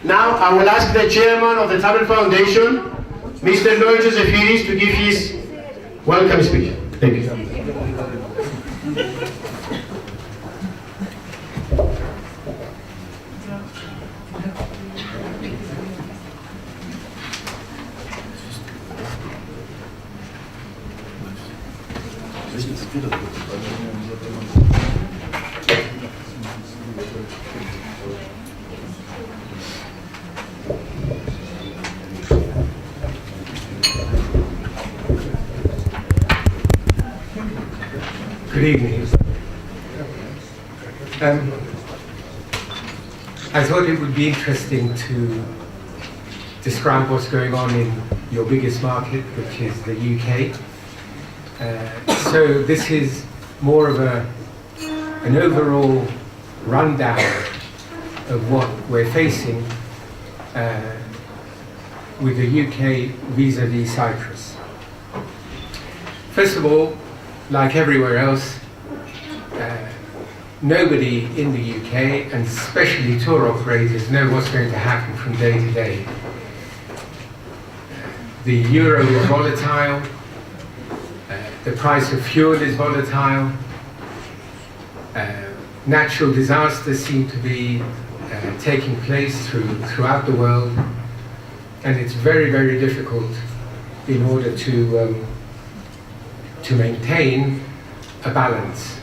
Now I will ask the chairman of the Travel Foundation, Mr. Noel Iosifides, to give his welcome speech. Thank you. Good evening. I thought it would be interesting to describe what's going on in your biggest market, which is the UK. So this is more of an overall rundown of what we're facing with the UK vis-à-vis Cyprus. First of all, like everywhere else, nobody in the UK, and especially tour operators, know what's going to happen from day to day. The euro is volatile, the price of fuel is volatile, natural disasters seem to be taking place throughout the world, and it's very, very difficult in order to maintain a balance.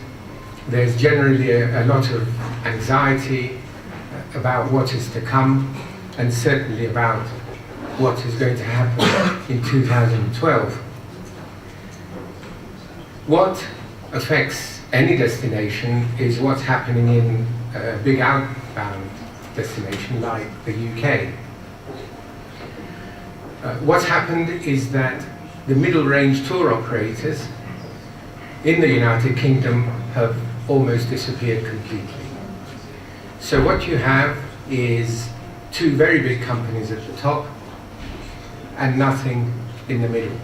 There's generally a lot of anxiety about what is to come, and certainly about what is going to happen in 2012. What affects any destination is what's happening in a big outbound destination like the UK. What's happened is that the middle range tour operators in the United Kingdom have almost disappeared completely. So what you have is two very big companies at the top and nothing in the middle.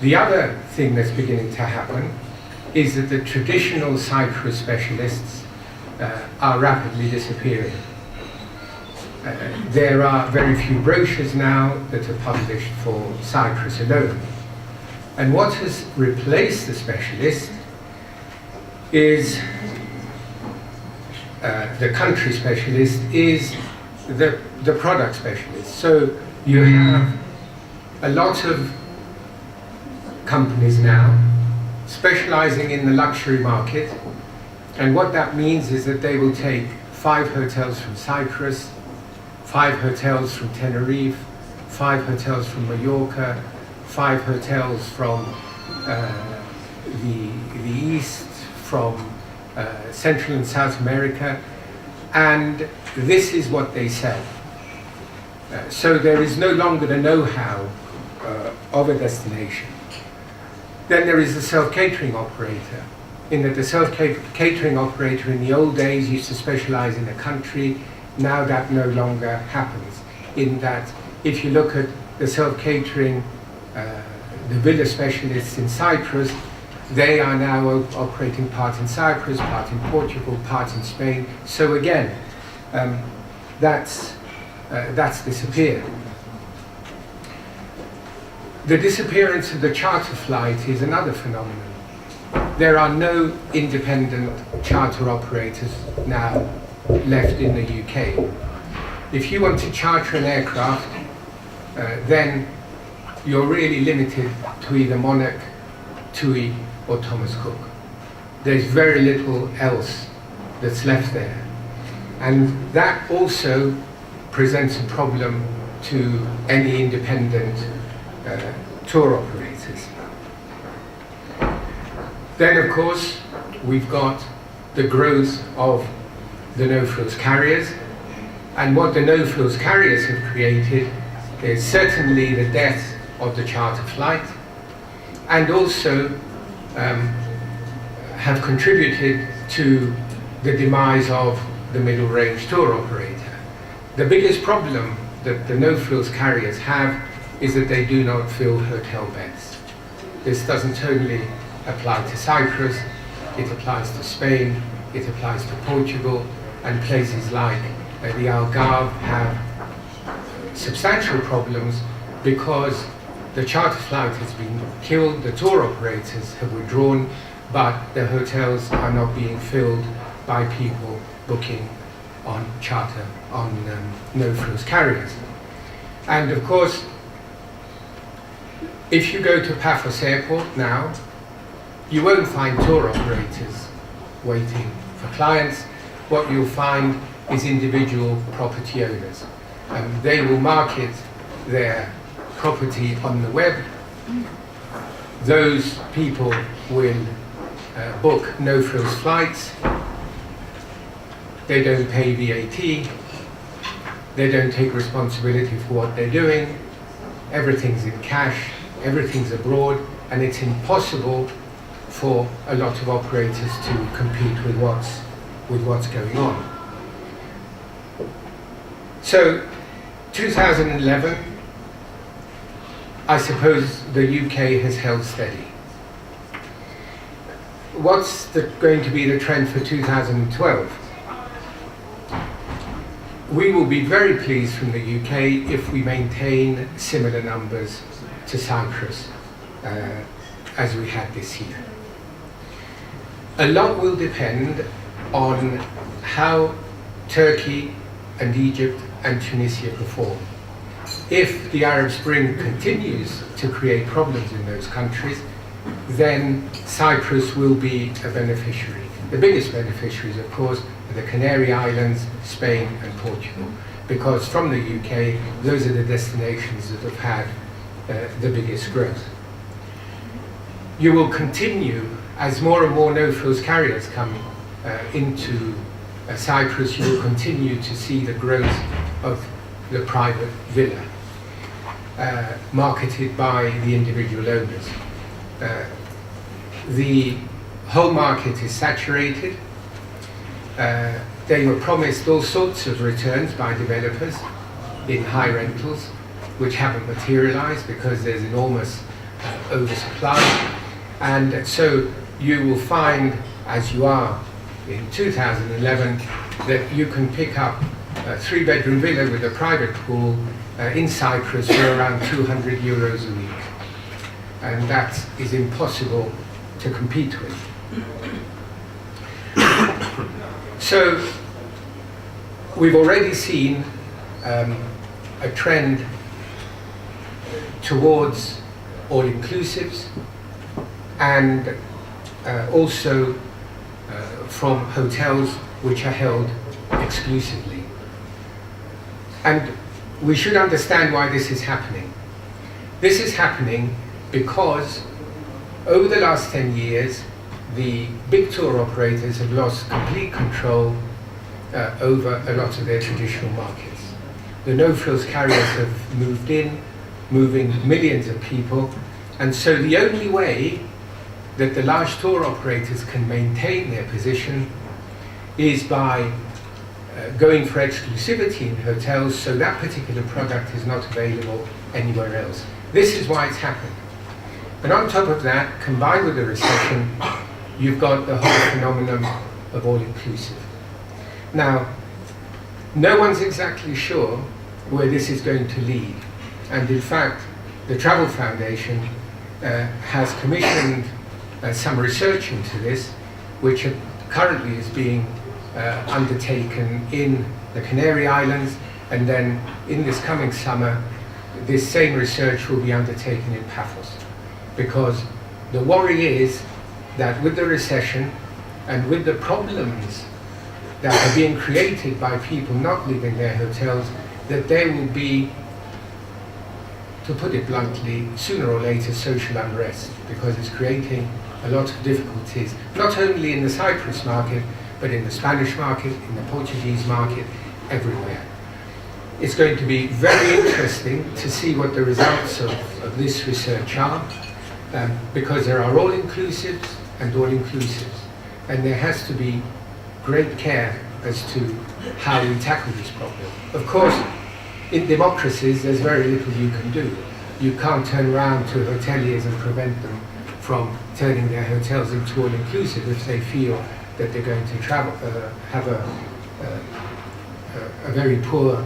The other thing that's beginning to happen is that the traditional Cyprus specialists are rapidly disappearing. There are very few brochures now that are published for Cyprus alone. And what has replaced the specialist is the country specialist is the product specialist. So you have a lot of companies now specializing in the luxury market, and what that means is that they will take 5 hotels from Cyprus, 5 hotels from Tenerife, 5 hotels from Mallorca, 5 hotels from the East, from Central and South America, and this is what they sell. So there is no longer the know-how of a destination. Then there is the self-catering operator, in that the self-catering operator in the old days used to specialize in a country. Now that no longer happens, in that if you look at the self-catering, the villa specialists in Cyprus, they are now operating part in Cyprus, part in Portugal, part in Spain. So again, that's disappeared. The disappearance of the charter flight is another phenomenon. There are no independent charter operators now left in the UK. If you want to charter an aircraft, then you're really limited to either Monarch, TUI or Thomas Cook. There's very little else that's left there. And that also presents a problem to any independent tour operators. Then of course we've got the growth of the no-frills carriers, and what the no-frills carriers have created is certainly the death of the charter flight, and also have contributed to the demise of the middle range tour operator. The biggest problem that the no-frills carriers have is that they do not fill hotel beds. This doesn't only apply to Cyprus, it applies to Spain, it applies to Portugal, and places like the Algarve have substantial problems because the charter flight has been killed, the tour operators have withdrawn, but the hotels are not being filled by people booking on charter, on no-frills carriers. And of course, if you go to Paphos Airport now, you won't find tour operators waiting for clients. What you'll find is individual property owners. They will market their property on the web. Those people will book no-frills flights. They don't pay VAT. They don't take responsibility for what they're doing. Everything's in cash, everything's abroad, and it's impossible for a lot of operators to compete with what's going on. So 2011, I suppose the UK has held steady. What's going to be the trend for 2012? We will be very pleased from the UK if we maintain similar numbers to Cyprus as we had this year. A lot will depend on how Turkey and Egypt and Tunisia perform. If the Arab Spring continues to create problems in those countries, then Cyprus will be a beneficiary. The biggest beneficiaries, of course, are the Canary Islands, Spain and Portugal, because from the UK, those are the destinations that have had the biggest growth. You will continue, as more and more no-frills carriers come into Cyprus, you will continue to see the growth of the private villa marketed by the individual owners. The whole market is saturated. They were promised all sorts of returns by developers in high rentals, which haven't materialized because there's enormous oversupply. And so you will find, as you are in 2011, that you can pick up a 3-bedroom villa with a private pool in Cyprus for around €200 a week. And that is impossible to compete with. So we've already seen a trend towards all-inclusives and also from hotels which are held exclusively. And we should understand why this is happening. This is happening because over the last 10 years, the big tour operators have lost complete control over a lot of their traditional markets. The no-frills carriers have moved in, moving millions of people, and so the only way that the large tour operators can maintain their position is by going for exclusivity in hotels, so that particular product is not available anywhere else. This is why it's happened. And on top of that, combined with the recession, you've got the whole phenomenon of all-inclusive. Now, no one's exactly sure where this is going to lead. And in fact, the Travel Foundation has commissioned some research into this, which currently is being undertaken in the Canary Islands, and then in this coming summer, this same research will be undertaken in Paphos. Because the worry is that with the recession and with the problems that are being created by people not leaving their hotels, that there will be, to put it bluntly, sooner or later social unrest, because it's creating a lot of difficulties, not only in the Cyprus market, but in the Spanish market, in the Portuguese market, everywhere. It's going to be very interesting to see what the results of this research are, because there are all-inclusives and all-inclusives, and there has to be great care as to how we tackle this problem. Of course, in democracies, there's very little you can do. You can't turn around to hoteliers and prevent them from turning their hotels into all-inclusive if they feel that they're going to have a very poor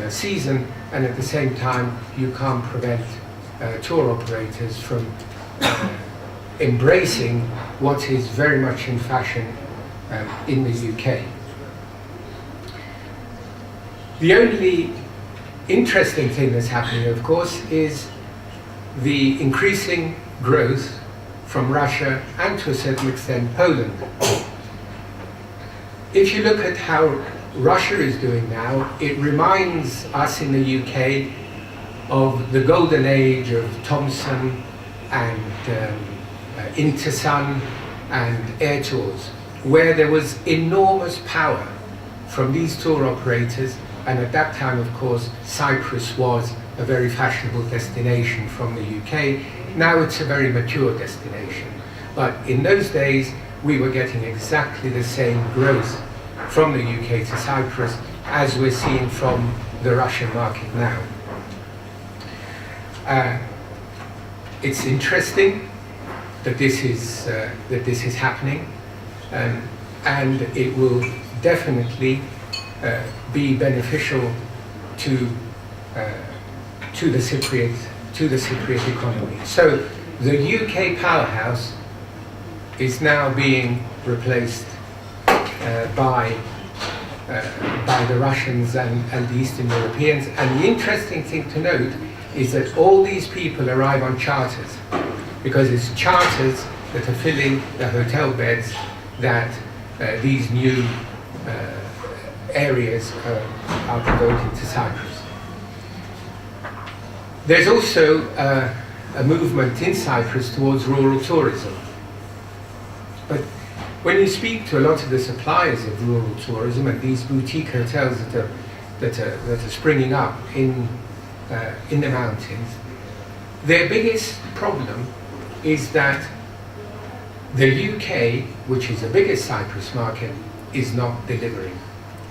season, and at the same time you can't prevent tour operators from embracing what is very much in fashion in the UK. The only interesting thing that's happening, of course, is the increasing growth from Russia and to a certain extent Poland. If you look at how Russia is doing now, it reminds us in the UK of the golden age of Thomson and Intersun and Air Tours, where there was enormous power from these tour operators, and at that time, of course, Cyprus was a very fashionable destination from the UK. Now it's a very mature destination. But in those days, we were getting exactly the same growth from the UK to Cyprus as we're seeing from the Russian market now. It's interesting that this is happening, and it will definitely be beneficial to the Cypriot economy. So the UK powerhouse is now being replaced by the Russians and the Eastern Europeans. And the interesting thing to note is that all these people arrive on charters, because it's charters that are filling the hotel beds that these new areas are devoted to Cyprus. There's also a movement in Cyprus towards rural tourism. But when you speak to a lot of the suppliers of rural tourism and these boutique hotels that are springing up in the mountains, their biggest problem is that the UK, which is the biggest Cyprus market, is not delivering.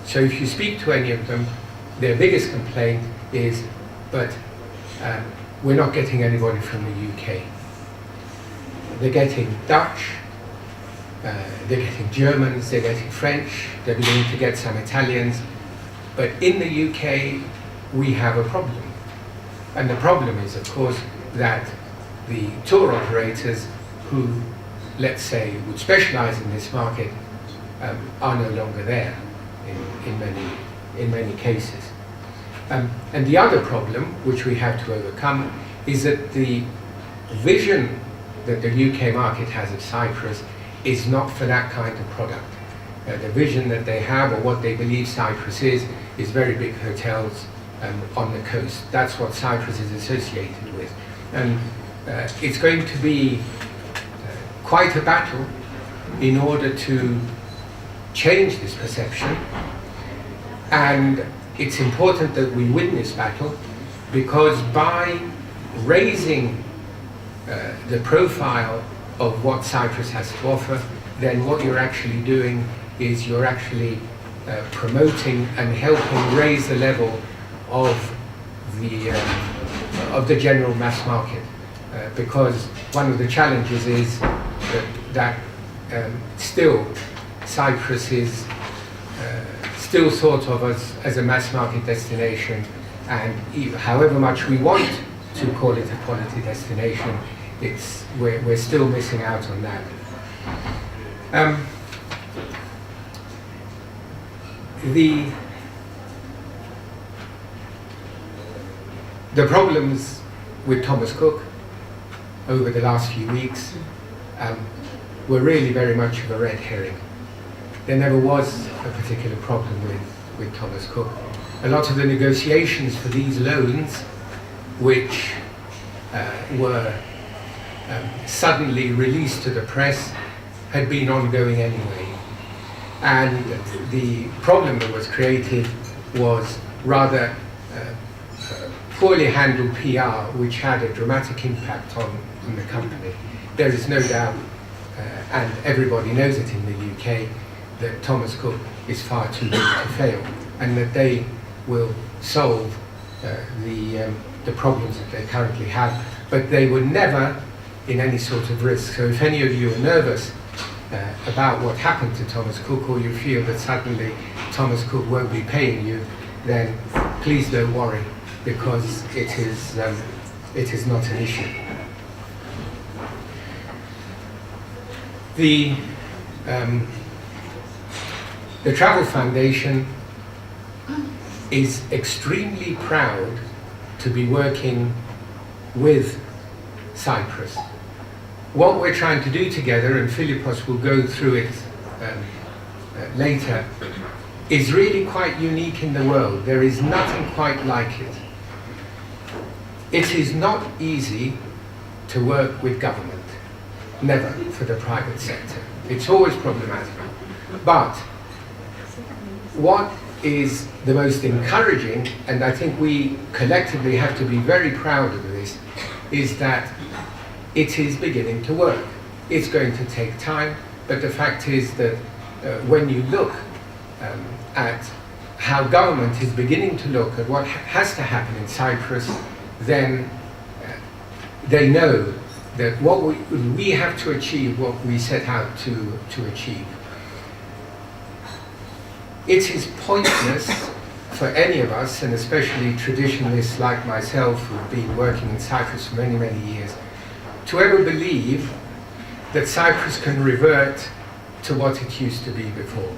So if you speak to any of them, their biggest complaint is, but we're not getting anybody from the UK. They're getting Dutch, they're getting Germans, they're getting French, they're beginning to get some Italians, but in the UK we have a problem. And the problem is, of course, that the tour operators who, let's say, would specialize in this market are no longer there in many cases. And the other problem which we have to overcome is that the vision that the UK market has of Cyprus is not for that kind of product. The vision that they have, or what they believe Cyprus is very big hotels on the coast. That's what Cyprus is associated with. And it's going to be quite a battle in order to change this perception. And it's important that we win this battle, because by raising the profile of what Cyprus has to offer, then what you're actually doing is you're actually promoting and helping raise the level of the general mass market. Because one of the challenges is that still Cyprus is still thought of as a mass market destination, and however much we want to call it a quality destination, we're still missing out on that. The problems with Thomas Cook over the last few weeks were really very much of a red herring. There never was a particular problem with Thomas Cook. A lot of the negotiations for these loans, which were suddenly released to the press, had been ongoing anyway. And the problem that was created was rather poorly handled PR, which had a dramatic impact on the company. There is no doubt, and everybody knows it in the UK, that Thomas Cook is far too big to fail, and that they will solve the problems that they currently have, but they were never in any sort of risk. So if any of you are nervous about what happened to Thomas Cook, or you feel that suddenly Thomas Cook won't be paying you, then please don't worry, because it is not an issue. The Travel Foundation is extremely proud to be working with Cyprus. What we're trying to do together, and Philippos will go through it later, is really quite unique in the world. There is nothing quite like it. It is not easy to work with government, never for the private sector. It's always problematic. But what is the most encouraging, and I think we collectively have to be very proud of this, is that it is beginning to work. It's going to take time, but the fact is that when you look at how government is beginning to look at what has to happen in Cyprus, then they know that what we have to achieve, what we set out to achieve. It is pointless for any of us, and especially traditionalists like myself who've been working in Cyprus for many, many years, to ever believe that Cyprus can revert to what it used to be before.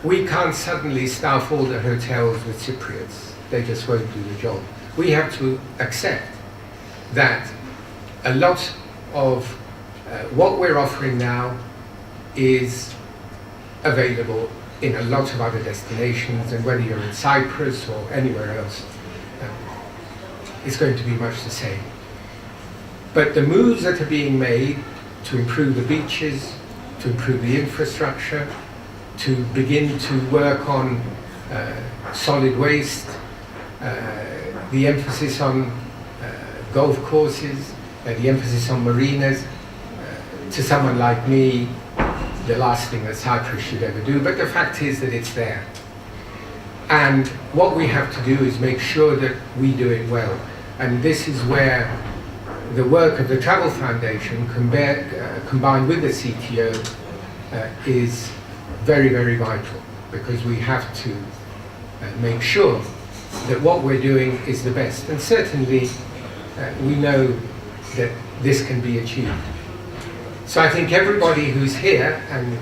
We can't suddenly staff all the hotels with Cypriots. They just won't do the job. We have to accept that a lot of what we're offering now is available in a lot of other destinations, and whether you're in Cyprus or anywhere else, it's going to be much the same. But the moves that are being made to improve the beaches, to improve the infrastructure, to begin to work on solid waste, the emphasis on golf courses, the emphasis on marinas, to someone like me, the last thing that Cyprus should ever do, but the fact is that it's there. And what we have to do is make sure that we do it well. And this is where the work of the Travel Foundation combined with the CTO is very, very vital, because we have to make sure that what we're doing is the best. And certainly we know that this can be achieved. So I think everybody who's here, and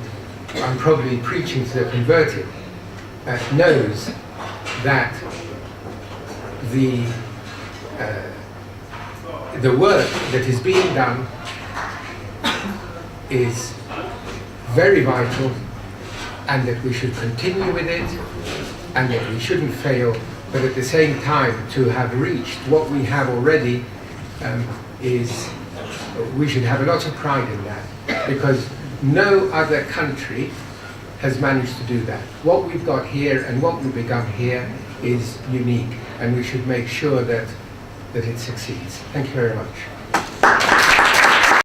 I'm probably preaching to the converted, knows that the work that is being done is very vital, and that we should continue with it, and that we shouldn't fail, but at the same time to have reached what we have already we should have a lot of pride in that, because no other country has managed to do that. What we've got here and what we've begun here is unique, and we should make sure that it succeeds. Thank you very much.